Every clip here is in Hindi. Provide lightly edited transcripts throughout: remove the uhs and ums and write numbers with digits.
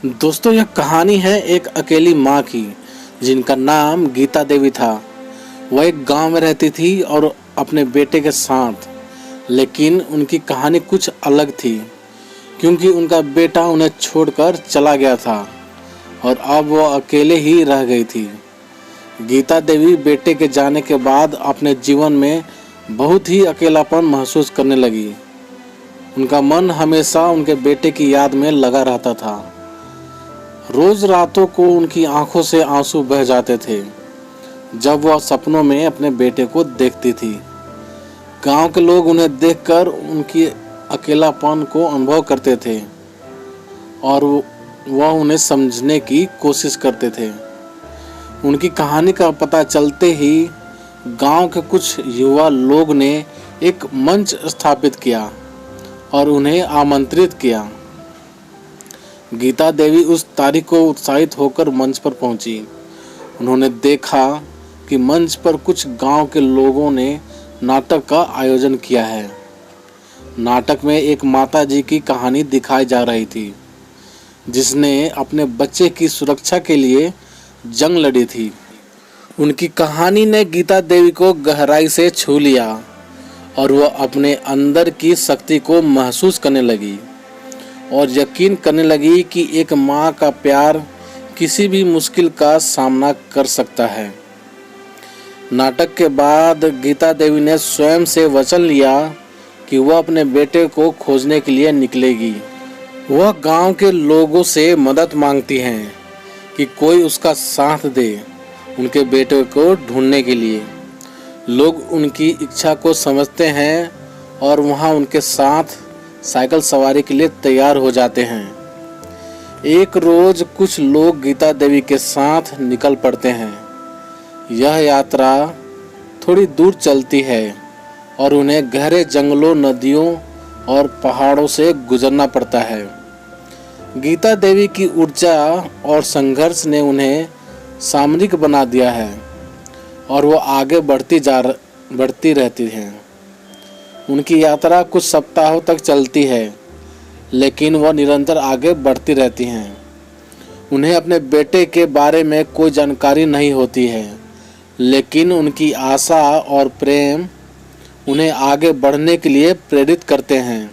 दोस्तों, यह कहानी है एक अकेली माँ की जिनका नाम गीता देवी था। वह एक गांव में रहती थी और अपने बेटे के साथ। लेकिन उनकी कहानी कुछ अलग थी, क्योंकि उनका बेटा उन्हें छोड़कर चला गया था और अब वह अकेले ही रह गई थी। गीता देवी बेटे के जाने के बाद अपने जीवन में बहुत ही अकेलापन महसूस करने लगी। उनका मन हमेशा उनके बेटे की याद में लगा रहता था। रोज रातों को उनकी आंखों से आंसू बह जाते थे जब वह सपनों में अपने बेटे को देखती थी। गांव के लोग उन्हें देखकर उनकी अकेलापन को अनुभव करते थे और वह उन्हें समझने की कोशिश करते थे। उनकी कहानी का पता चलते ही गांव के कुछ युवा लोग ने एक मंच स्थापित किया और उन्हें आमंत्रित किया। गीता देवी उस तारीख को उत्साहित होकर मंच पर पहुंची। उन्होंने देखा कि मंच पर कुछ गांव के लोगों ने नाटक का आयोजन किया है। नाटक में एक माता जी की कहानी दिखाई जा रही थी, जिसने अपने बच्चे की सुरक्षा के लिए जंग लड़ी थी। उनकी कहानी ने गीता देवी को गहराई से छू लिया और वह अपने अंदर की शक्ति को महसूस करने लगी और यकीन करने लगी कि एक माँ का प्यार किसी भी मुश्किल का सामना कर सकता है। नाटक के बाद गीता देवी ने स्वयं से वचन लिया कि वह अपने बेटे को खोजने के लिए निकलेगी। वह गांव के लोगों से मदद मांगती हैं कि कोई उसका साथ दे उनके बेटे को ढूंढने के लिए। लोग उनकी इच्छा को समझते हैं और वहां उनके साथ साइकिल सवारी के लिए तैयार हो जाते हैं। एक रोज कुछ लोग गीता देवी के साथ निकल पड़ते हैं। यह यात्रा थोड़ी दूर चलती है और उन्हें गहरे जंगलों, नदियों और पहाड़ों से गुजरना पड़ता है। गीता देवी की ऊर्जा और संघर्ष ने उन्हें सामरिक बना दिया है और वो आगे बढ़ती रहती हैं। उनकी यात्रा कुछ सप्ताहों तक चलती है, लेकिन वह निरंतर आगे बढ़ती रहती हैं। उन्हें अपने बेटे के बारे में कोई जानकारी नहीं होती है, लेकिन उनकी आशा और प्रेम उन्हें आगे बढ़ने के लिए प्रेरित करते हैं।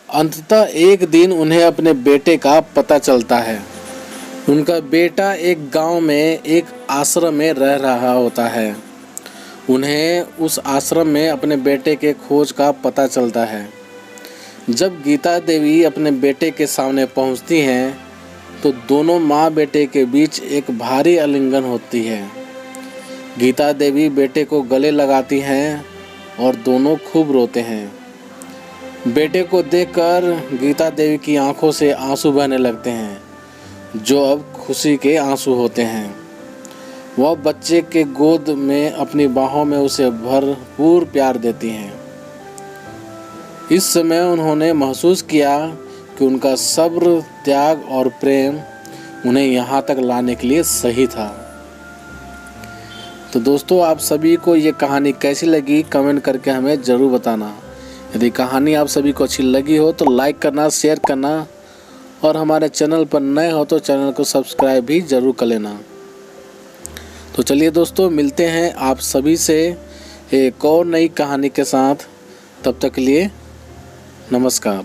अंततः एक दिन उन्हें अपने बेटे का पता चलता है। उनका बेटा एक गांव में एक आश्रम में रह रहा होता है। उन्हें उस आश्रम में अपने बेटे के खोज का पता चलता है। जब गीता देवी अपने बेटे के सामने पहुंचती हैं तो दोनों माँ बेटे के बीच एक भारी आलिंगन होती है। गीता देवी बेटे को गले लगाती हैं और दोनों खूब रोते हैं। बेटे को देखकर गीता देवी की आंखों से आंसू बहने लगते हैं, जो अब खुशी के आंसू होते हैं। वह बच्चे के गोद में अपनी बाहों में उसे भरपूर प्यार देती हैं। इस समय उन्होंने महसूस किया कि उनका सब्र, त्याग और प्रेम उन्हें यहाँ तक लाने के लिए सही था। तो दोस्तों, आप सभी को ये कहानी कैसी लगी कमेंट करके हमें ज़रूर बताना। यदि कहानी आप सभी को अच्छी लगी हो तो लाइक करना, शेयर करना और हमारे चैनल पर नए हो तो चैनल को सब्सक्राइब भी ज़रूर कर लेना। तो चलिए दोस्तों, मिलते हैं आप सभी से एक और नई कहानी के साथ। तब तक के लिए नमस्कार।